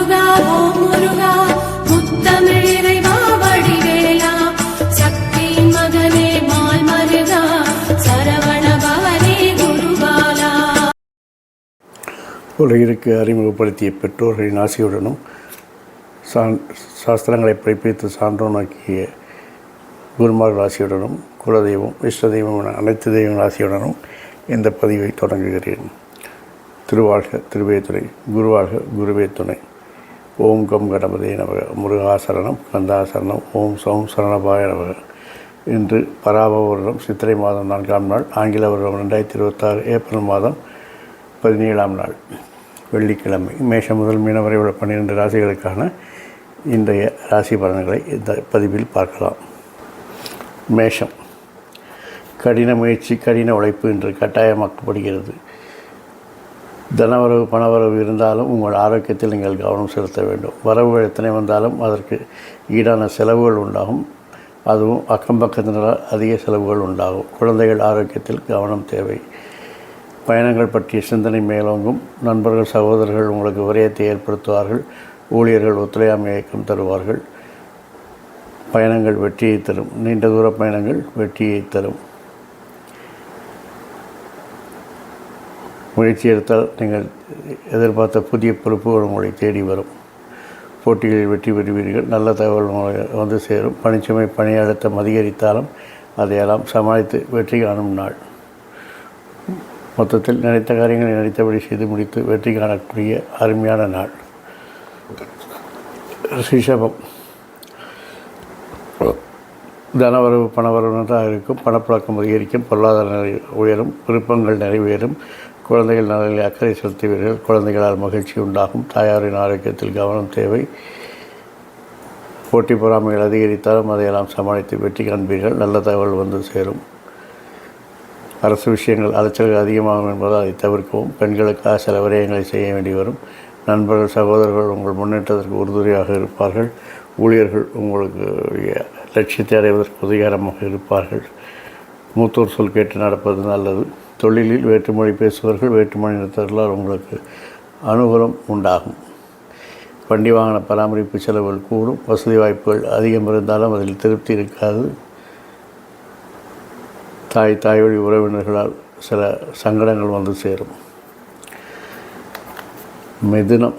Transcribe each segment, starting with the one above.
முருகா ஓம் முருகா முத்தமிழ் இறைவா வடிவேலா சக்தியின் மகனே மால் மருகா சரவண பவனே குருபாலா. உலகிற்கு அறிமுகப்படுத்திய பெற்றோர்களின் ஆசையுடனும் சாஸ்திரங்களை படிப்பித்து சான்றோனாக்கிய குருமார்கள் ஆசையுடனும் குலதெய்வம் இஷ்ட தெய்வம் என அனைத்து தெய்வங்கள் ஆசையுடனும் இந்த பதிவை தொடங்குகிறேன். திருவாழ்க திருவே துணை, குருவாழ்க குருவே துணை. ஓம் கம் கணபதே நமக, முருகாசரணம் கந்தாசரணம், ஓம் சௌம் சரணபாய நமக. இன்று பராப வருடம் சித்திரை மாதம் 4ஆம் நாள், ஆங்கில வருடம் 2026 ஏப்ரல் மாதம் 17ஆம் நாள், வெள்ளிக்கிழமை. மேஷம் முதல் மீனம் வரை உள்ள 12 ராசிகளுக்கான இன்றைய ராசி பலன்களை இந்த பதிவில் பார்க்கலாம். மேஷம். கடின முயற்சி, கடின உழைப்பு என்று கட்டாயமாக்கப்படுகிறது. தனவரவு பணவரவு இருந்தாலும் உங்கள் ஆரோக்கியத்தில் நீங்கள் கவனம் செலுத்த வேண்டும். வரவுகள் எத்தனை வந்தாலும் அதற்கு ஈடான செலவுகள் உண்டாகும். அதுவும் அக்கம்பக்கத்தினரால் அதிக செலவுகள் உண்டாகும். குழந்தைகள் ஆரோக்கியத்தில் கவனம் தேவை. பயணங்கள் பற்றிய சிந்தனை மேலோங்கும். நண்பர்கள் சகோதரர்கள் உங்களுக்கு விரயத்தை ஏற்படுத்துவார்கள். ஊழியர்கள் ஒத்துழையாமை இயக்கம் தருவார்கள். பயணங்கள் வெற்றியை தரும். நீண்ட தூர பயணங்கள் வெற்றியை தரும். முயற்சி எடுத்தால் நீங்கள் எதிர்பார்த்த புதிய பொறுப்புகள் உங்களை தேடி வரும். போட்டிகளில் வெற்றி பெறுவீர்கள். நல்ல தகவல் வந்து சேரும். பணிச்சுமை பணி அழுத்தம் அதிகரித்தாலும் அதையெல்லாம் சமாளித்து வெற்றி காணும் நாள். மொத்தத்தில் நினைத்த காரியங்களை நினைத்தபடி செய்து முடித்து வெற்றி காணக்கூடிய அருமையான நாள். ரிஷபம். தனவரவு பணவரவு நன்றாக இருக்கும். பணப்பழக்கம் அதிகரிக்கும். பொருளாதார நிலை உயரும். விருப்பங்கள் நிறைவேறும். குழந்தைகள் நலனில் அக்கறை செலுத்துவீர்கள். குழந்தைகளால் மகிழ்ச்சி உண்டாகும். தாயாரின் ஆரோக்கியத்தில் கவனம் தேவை. போட்டி பொறாமைகள் அதிகரித்தாலும் அதையெல்லாம் சமாளித்து வெற்றி காண்பீர்கள். நல்ல தகவல் வந்து சேரும். அரசு விஷயங்கள் அலைச்சல்கள் அதிகமாகும் என்பதால் அதை தவிர்க்கவும். பெண்களுக்காக சில விரயங்களை செய்ய வேண்டி வரும். நண்பர்கள் சகோதரர்கள் உங்கள் முன்னேற்றத்திற்கு உறுதுணையாக இருப்பார்கள். ஊழியர்கள் உங்களுக்கு லட்சியத்தை அடைவதற்கு உதவிகரமாக இருப்பார்கள். மூத்தோர் சொல் கேட்டு நடப்பது நல்லது. தொழிலில் வேற்றுமொழி பேசுபவர்கள் வேற்றுமொழி நிறுத்தர்களால் உங்களுக்கு அனுகூலம் உண்டாகும். வண்டி வாகன பராமரிப்பு செலவுகள் கூடும். வசதி வாய்ப்புகள் அதிகம் இருந்தாலும் அதில் திருப்தி இருக்காது. தாய் வழி உறவினர்களால் சில சங்கடங்கள் வந்து சேரும். மிதுனம்.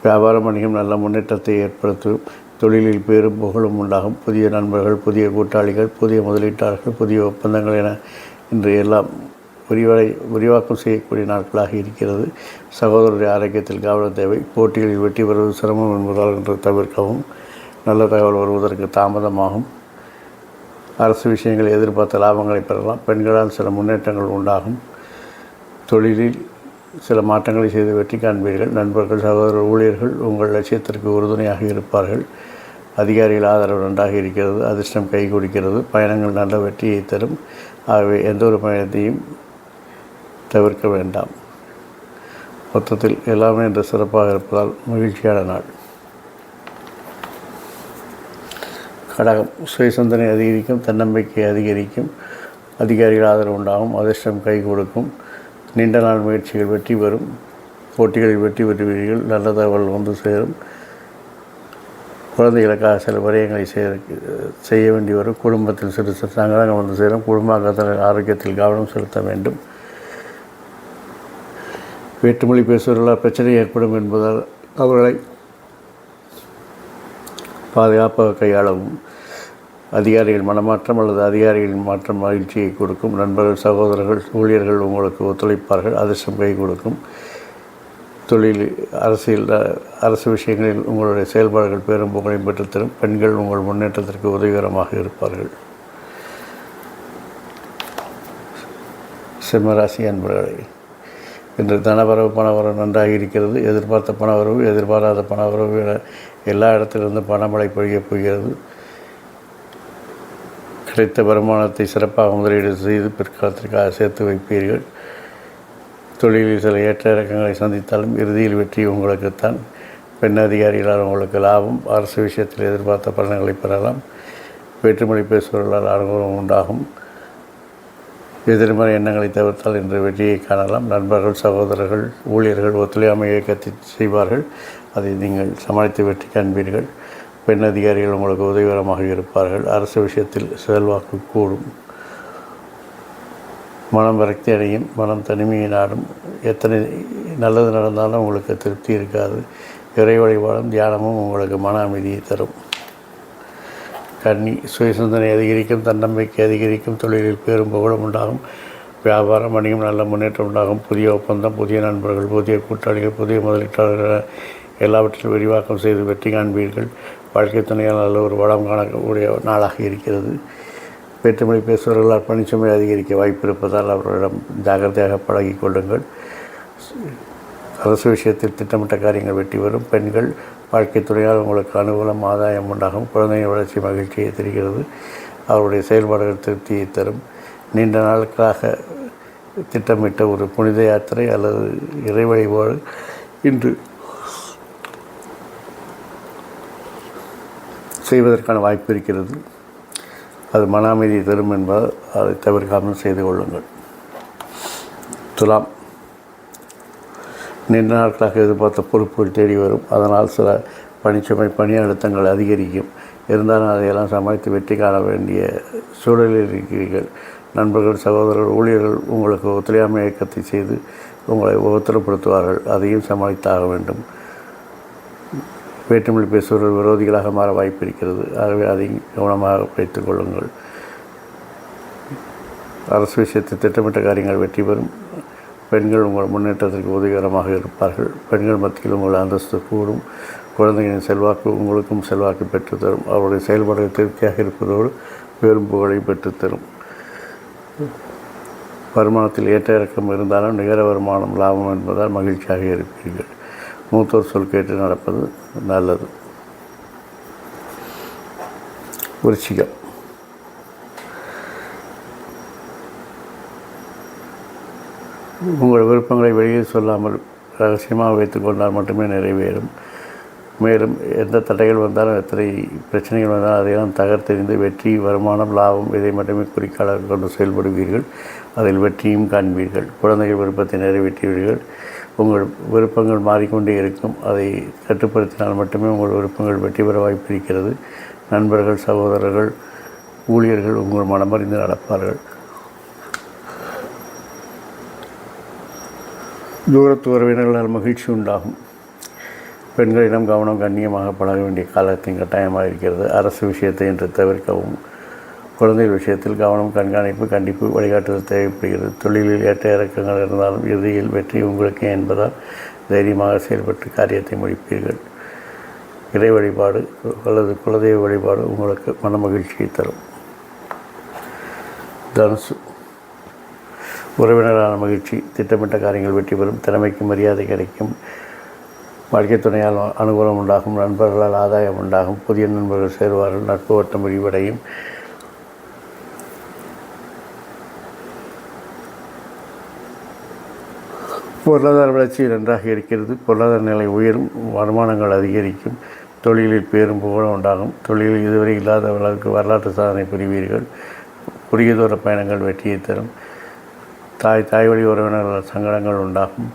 வியாபார வணிகம் நல்ல முன்னேற்றத்தை ஏற்படுத்தும். தொழிலில் பேரும் புகழும் உண்டாகும். புதிய நண்பர்கள், புதிய கூட்டாளிகள், புதிய முதலீட்டாளர்கள், புதிய ஒப்பந்தங்கள் என இன்று எல்லாம் விரிவாக்கம் செய்யக்கூடிய நாட்களாக இருக்கிறது. சகோதரருடைய ஆரோக்கியத்தில் கவனம் தேவை. போட்டிகளில் வெற்றி பெறுவது சிரமம் என்பதால் என்று தவிர்க்கவும். நல்ல தகவல் வருவதற்கு தாமதமாகும். அரசு விஷயங்களை எதிர்பார்த்த லாபங்களை பெறலாம். பெண்களால் சில முன்னேற்றங்கள் உண்டாகும். தொழிலில் சில மாற்றங்களை செய்து வெற்றி காண்பீர்கள். நண்பர்கள் சகோதரர் ஊழியர்கள் உங்கள் லட்சியத்திற்கு உறுதுணையாக இருப்பார்கள். அதிகாரிகள் ஆதரவு நன்றாக இருக்கிறது. அதிர்ஷ்டம் கை கொடுக்கிறது. பயணங்கள் நல்ல வெற்றியை தரும். ஆகவே எந்த ஒரு பயணத்தையும் தவிர்க்க வேண்டாம். மொத்தத்தில் எல்லாமே இன்று சிறப்பாக இருப்பதால் மகிழ்ச்சியான நாள். கடகம். சுய சிந்தனை அதிகரிக்கும். தன்னம்பிக்கை அதிகரிக்கும். அதிகாரிகள் ஆதரவு உண்டாகும். அதிர்ஷ்டம் கை கொடுக்கும். நீண்ட நாள் முயற்சிகள் வெற்றி பெறும். போட்டிகளில் வெற்றி பெறுவீர்கள். நல்ல தகவல் வந்து சேரும். குழந்தைகளுக்காக சில விரயங்களை செய்ய வேண்டி வரும். குடும்பத்தில் சிறு சிறு சங்கடங்கள் வந்து சேரும். குடும்ப ஆரோக்கியத்தில் கவனம் செலுத்த வேண்டும். வேற்றுமொழி பேசுவவர்களால் பிரச்சனை ஏற்படும் என்பதால் அவர்களை பாதுகாப்பாக கையாளவும். அதிகாரிகள் மனமாற்றம் அல்லது அதிகாரிகளின் மாற்றம் மகிழ்ச்சியை கொடுக்கும். நண்பர்கள் சகோதரர்கள் ஊழியர்கள் உங்களுக்கு ஒத்துழைப்பார்கள். அதிர்ஷ்டம் கை கொடுக்கும். தொழில் அரசு விஷயங்களில் உங்களுடைய செயல்பாடுகள் பெரும் புகழையும் பெற்றுத்தரும். பெண்கள் உங்கள் முன்னேற்றத்திற்கு உதவிகரமாக இருப்பார்கள். சிம்மராசி அன்பர்களே, இன்று தனவரவு பணவரவு நன்றாக இருக்கிறது. எதிர்பார்த்த பணவரவு எதிர்பாராத பணவரவு என எல்லா இடத்திலிருந்து பணமழை பொழியப் போகிறது. கிடைத்த வருமானத்தை சிறப்பாக முதலீடு செய்து பிற்காலத்திற்காக சேர்த்து வைப்பீர்கள். தொழிலில் சில ஏற்ற இறக்கங்களை சந்தித்தாலும் இறுதியில் வெற்றி உங்களுக்குத்தான். பெண் அதிகாரிகளால் உங்களுக்கு லாபம். அரசு விஷயத்தில் எதிர்பார்த்த பலன்களை பெறலாம். வேற்றுமொழி பேசுபவர்களால் அனுகூலம் உண்டாகும். எதிர்மறை எண்ணங்களை தவிர்த்தால் இன்று வெற்றியை காணலாம். நண்பர்கள், சகோதரர்கள், ஊழியர்கள் ஒத்துழையாமை இயக்கத்தை செய்வார்கள். அதை நீங்கள் சமாளித்து வெற்றி காண்பீர்கள். பெண் அதிகாரிகள் உங்களுக்கு உதவிகரமாக இருப்பார்கள். அரசு விஷயத்தில் செல்வாக்கு கூடும். மனம் விரக்தி அடையும். மனம் தனிமையை நாடும். எத்தனை நல்லது நடந்தாலும் உங்களுக்கு திருப்தி இருக்காது. இறை வழிபாடும் தியானமும் உங்களுக்கு மன அமைதியை தரும். கன்னி, சுயசிந்தனை அதிகரிக்கும். தன்னம்பிக்கை அதிகரிக்கும். தொழிலில் பேரும் புகழும் உண்டாகும். வியாபாரம், வணிகம் நல்ல முன்னேற்றம் உண்டாகும். புதிய ஒப்பந்தம், புதிய நண்பர்கள், புதிய கூட்டாளிகள், புதிய முதலீட்டாளர்கள் எல்லாவற்றிலும் விரிவாக்கம் செய்து வெற்றி காண்பீர்கள். வாழ்க்கை துணையால் நல்ல ஒரு வளம் காணக்கூடிய நாளாக இருக்கிறது. வேற்றுமொழி பேசுபவர்களால் பணிச்சுமை அதிகரிக்க வாய்ப்பு இருப்பதால் அவர்களிடம் ஜாகிரதையாக பழகி கொள்ளுங்கள். அரசு விஷயத்தில் திட்டமிட்ட காரியங்கள் வெற்றி வரும். பெண்கள், வாழ்க்கை துறையால் உங்களுக்கு அனுகூலம், ஆதாயம் உண்டாகும். குழந்தையின் வளர்ச்சி மகிழ்ச்சியை தருகிறது. அவருடைய செயல்பாடுகள் திருப்தியை தரும். நீண்ட நாட்களாக திட்டமிட்ட ஒரு புனித யாத்திரை அல்லது இறை வழிபாடு இன்று செய்வதற்கான வாய்ப்பு இருக்கிறது. அது மன அமைதியை தரும் என்பதால் அதை தவிர்க்காமல் செய்து கொள்ளுங்கள். துலாம், நீண்ட நாட்களாக எதிர்பார்த்த பொறுப்புகள் தேடி வரும். அதனால் சில பணிச்சுமை, பணி அழுத்தங்கள் அதிகரிக்கும். இருந்தாலும் அதையெல்லாம் சமாளித்து வெற்றி காண வேண்டிய சூழலில் இருக்கிறீர்கள். நண்பர்கள், சகோதரர்கள், ஊழியர்கள் உங்களுக்கு ஒத்துழையாமை இயக்கத்தை செய்து உங்களை ஒத்துழைப்படுத்துவார்கள். அதையும் சமாளித்தாக வேண்டும். வேற்றுமொழி பேசுபவர்கள் விரோதிகளாக மாற வாய்ப்பு இருக்கிறது. ஆகவே அதை கவனமாக வைத்துக் கொள்ளுங்கள். அரசு விஷயத்தில் திட்டமிட்ட காரியங்கள் வெற்றி பெறும். பெண்கள் உங்கள் முன்னேற்றத்திற்கு உதவிகரமாக இருப்பார்கள். பெண்கள் மத்தியில் உங்கள் அந்தஸ்து கூடும். குழந்தைகளின் செல்வாக்கு உங்களுக்கும் செல்வாக்கு பெற்றுத்தரும். அவருடைய செயல்பாடுகள் திருப்தியாக இருப்பதோடு பெரும் புகழை பெற்றுத்தரும். வருமானத்தில் ஏற்ற இறக்கம் இருந்தாலும் நிகர வருமானம் லாபம் என்பதால் மகிழ்ச்சியாக இருப்பீர்கள். மூத்தோர் சொல் கேட்டு நடப்பது நல்லது. விருச்சிகம், உங்கள் விருப்பங்களை வெளியே சொல்லாமல் ரகசியமாக வைத்து கொண்டால் மட்டுமே நிறைவேறும். மேலும் எந்த தடைகள் வந்தாலும், எத்தனை பிரச்சனைகள் வந்தாலும் அதையெல்லாம் தகர்த்தெறிந்து வெற்றி, வருமானம், லாபம் இதை மட்டுமே குறிக்காக கொண்டு செயல்படுவீர்கள். அதில் வெற்றியும் காண்பீர்கள். குழந்தைகள் விருப்பத்தை நிறைவேற்றுவீர்கள். உங்கள் விருப்பங்கள் மாறிக்கொண்டே இருக்கும். அதை கட்டுப்படுத்தினால் மட்டுமே உங்கள் விருப்பங்கள் வெற்றி பெற வாய்ப்பு இருக்கிறது. நண்பர்கள், சகோதரர்கள், ஊழியர்கள் உங்கள் மனமறிந்து நடப்பார்கள். தூரத்து உறவினர்களால் மகிழ்ச்சி உண்டாகும். பெண்களிடம் கவனம், கண்ணியமாக பழக வேண்டிய காலத்தின் கட்டாயமாக இருக்கிறது. அரசு விஷயத்தை என்று தவிர்க்கவும். குழந்தைகள் விஷயத்தில் கவனம், கண்காணிப்பு, கண்டிப்பு, வழிகாட்டுதல் தேவைப்படுகிறது. தொழிலில் ஏற்ற இறக்கங்கள் இருந்தாலும் இறுதியில் வெற்றி உங்களுக்கு என்பதால் தைரியமாக செயல்பட்டு காரியத்தை முடிப்பீர்கள். இறை வழிபாடு அல்லது குலதெய்வ வழிபாடு உங்களுக்கு மன மகிழ்ச்சியை தரும். தனுசு, உறவினரான மகிழ்ச்சி. திட்டமிட்ட காரியங்கள் வெற்றி பெறும். திறமைக்கு மரியாதை கிடைக்கும். வாழ்க்கை துணையால் அனுகூலம் உண்டாகும். நண்பர்களால் ஆதாயம் உண்டாகும். புதிய நண்பர்கள் சேருவார்கள். நட்பு வட்டம் விரிவடையும். பொருளாதார வளர்ச்சி நன்றாக இருக்கிறது. பொருளாதார நிலை உயரும். வருமானங்கள் அதிகரிக்கும். தொழிலில் பேரும் புகழும் உண்டாகும். தொழிலில் இதுவரை இல்லாத அளவுக்கு வரலாற்று சாதனை புரிவீர்கள். குறுகிய தூர பயணங்கள் வெற்றியை தரும். தாய் வழி உறவினர்கள் சங்கடங்கள் உண்டாகும்.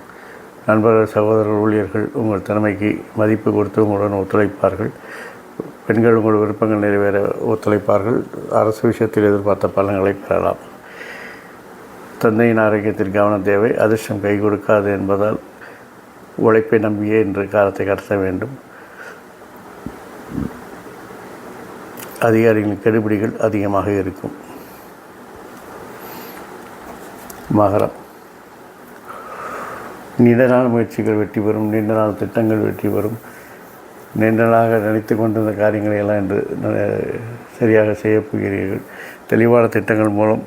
நண்பர்கள், சகோதரர்கள், ஊழியர்கள் உங்கள் திறமைக்கு மதிப்பு கொடுத்து உங்களுடன் ஒத்துழைப்பார்கள். பெண்கள் உங்கள் விருப்பங்கள் நிறைவேற ஒத்துழைப்பார்கள். அரசு விஷயத்தில் எதிர்பார்த்த பலன்களை பெறலாம். தந்தையின் ஆரோக்கியத்தில் கவனம் தேவை. அதிர்ஷ்டம் கை கொடுக்காது என்பதால் உழைப்பை நம்பியே இன்று காலத்தை கடத்த வேண்டும். அதிகாரிகளின் கெடுபிடிகள் அதிகமாக இருக்கும். மகரம், நீண்ட நாள் முயற்சிகள் வெற்றி பெறும். நீண்ட நாள் திட்டங்கள் வெற்றி பெறும். நீண்ட நாளாக நினைத்து கொண்டிருந்த காரியங்களை எல்லாம் இன்று சரியாக செய்யப்போகிறீர்கள். தெளிவான திட்டங்கள் மூலம்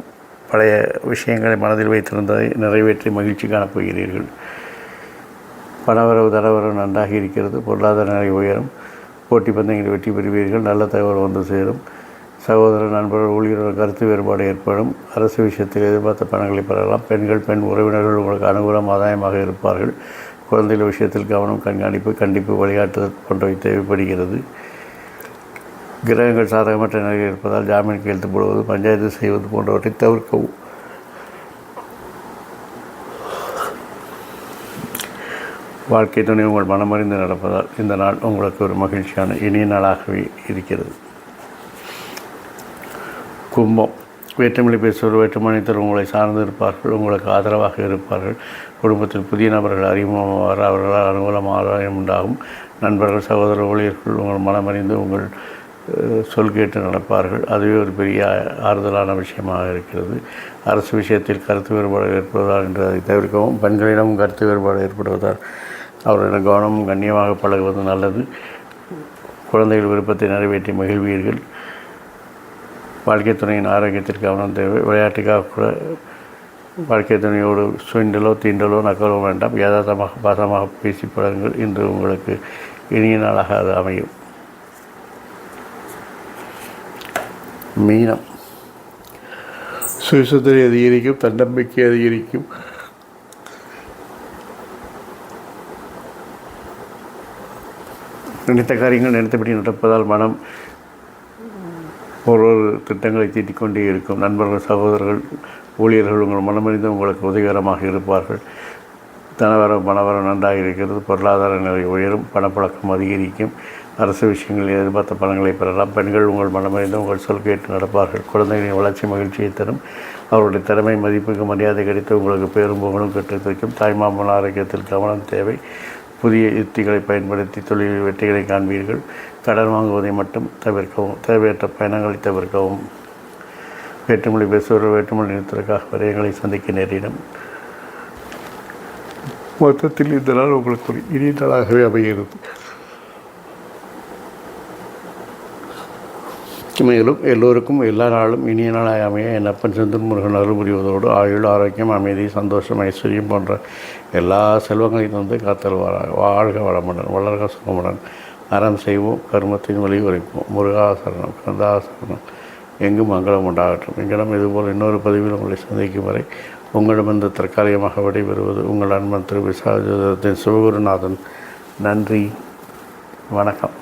பழைய விஷயங்களை மனதில் வைத்திருந்ததை நிறைவேற்றி மகிழ்ச்சி காணப்போகிறீர்கள். பணவரவு, தரவரவு நன்றாக இருக்கிறது. பொருளாதார நிலை உயரும். போட்டி பந்தயங்களில் வெற்றி பெறுவீர்கள். நல்ல தகவல் வந்து சேரும். சகோதரர், நண்பர்கள், ஊழியர்கள் கருத்து வேறுபாடு ஏற்படும். அரசு விஷயத்தில் எதிர்பார்த்த பணங்களை பெறலாம். பெண்கள், பெண் உறவினர்கள் உங்களுக்கு அனுகூலம், ஆதாயமாக இருப்பார்கள். குழந்தைகள் விஷயத்தில் கவனம், கண்காணிப்பு, கண்டிப்பு, வழிகாட்டுதல் போன்றவை தேவைப்படுகிறது. கிரகங்கள் சாதகமற்ற நிலையில் இருப்பதால் ஜாமீன் கையெழுத்து போடுவது, பஞ்சாயத்து செய்வது போன்றவற்றை தவிர்க்கவும். வாழ்க்கை துணை உங்கள் மனமறிந்து நடப்பதால் இந்த நாள் உங்களுக்கு ஒரு மகிழ்ச்சியான இனிய நாளாகவே இருக்கிறது. கும்பம். வேற்றுமொழி பேசுவோர் வேற்றுமணித்தர் உங்களை சார்ந்து இருப்பார்கள், உங்களுக்கு ஆதரவாக இருப்பார்கள். குடும்பத்தில் புதிய நபர்கள் அறிமுகமாவார், அவர்களால் அனுகூலமாக ஆதாயம் உண்டாகும். நண்பர்கள், சகோதர ஊழியர்கள் உங்கள் மனமறிந்து உங்கள் சொல் கேட்டு நடப்பார்கள். அதுவே ஒரு பெரிய ஆறுதலான விஷயமாக இருக்கிறது. அரசு விஷயத்தில் கருத்து வேறுபாடு ஏற்படுவதால் என்று அதை தவிர்க்கவும். பெண்களிடம் கருத்து வேறுபாடு ஏற்படுவதால் அவர்களிடம் கவனமும் கண்ணியமாக பழகுவது நல்லது. குழந்தைகள் விருப்பத்தை நிறைவேற்றி மகிழ்வீர்கள். வாழ்க்கை துணையின் ஆரோக்கியத்திற்கு கவனம் தேவை. விளையாட்டுக்காக கூட வாழ்க்கை துணையோடு சுண்டலோ தீண்டலோ நக்கலோ வேண்டாம். யதார்த்தமாக பாசமாக பேசி பழகுங்கள். இன்று உங்களுக்கு இனிய நாளாக அது அமையும். மீனம். சுயசுத்தரை அதிகரிக்கும், தன்னம்பிக்கை அதிகரிக்கும். நினைத்த காரியங்கள் நினைத்தபடி நடப்பதால் மனம் ஒரு திட்டங்களை தீட்டிக் கொண்டே இருக்கும். நண்பர்கள், சகோதரர்கள், ஊழியர்கள் உங்கள் மனமறிந்து உங்களுக்கு உதவிகரமாக இருப்பார்கள். தனவரம் பணவரம் நன்றாக இருக்கிறது. பொருளாதார நிலை உயரும், பணப்பழக்கம் அதிகரிக்கும். அரசு விஷயங்களில் எதிர்பார்த்த பணங்களை பெறலாம். பெண்கள் உங்கள் மனமறிந்து உங்கள் சொல் கேட்டு நடப்பார்கள். குழந்தைகளின் வளர்ச்சி மகிழ்ச்சியை தரும். அவருடைய திறமை மதிப்புக்கு மரியாதை கிடைத்து உங்களுக்கு பேரும் புகழும் பெற்றுத் வைக்கும். தாய்மாமன் ஆரோக்கியத்தில் கவனம் தேவை. புதிய யுக்திகளை பயன்படுத்தி தொழிலில் வெற்றிகளை காண்பீர்கள். கடன் வாங்குவதை மட்டும் தவிர்க்கவும். தேவையற்ற பயணங்களை தவிர்க்கவும். வேற்றுமொழி பேசுபவர்கள் வேற்றுமொழி நிறுத்தலுக்காக விரயங்களை சந்திக்க நேரிடும். மொத்தத்தில் இந்த நாள் உங்களுக்கு ஒரு இனிய நாளாகவே அமைகிறது. மேலும் எல்லோருக்கும் எல்லா நாளும் இனிய நாளாக அமைய என் அப்பன் செந்தூர் முருகன் அருள் புரிவதோடு ஆயுள், ஆரோக்கியம், அமைதி, சந்தோஷம், ஐஸ்வர்யம் போன்ற எல்லா செல்வங்களையும் தந்து காத்தல்வாராக. வாழ்க வளமுடன், வளர்க சுகமுடன். அறம் செய்வோம், கர்மத்தின் வழி உரைப்போம். முருகாசரணம், கந்தாசரணம். எங்கும் மங்களம் உண்டாகட்டும். எங்களிடம் இதுபோல் இன்னொரு பதிவில் உங்களை சந்திக்கும் வரை உங்களிடமிருந்து தற்காலிகமாக விடைபெறுவது உங்கள் அன்பன் திரு விசாஜத்தின் சிவகுருநாதன். நன்றி, வணக்கம்.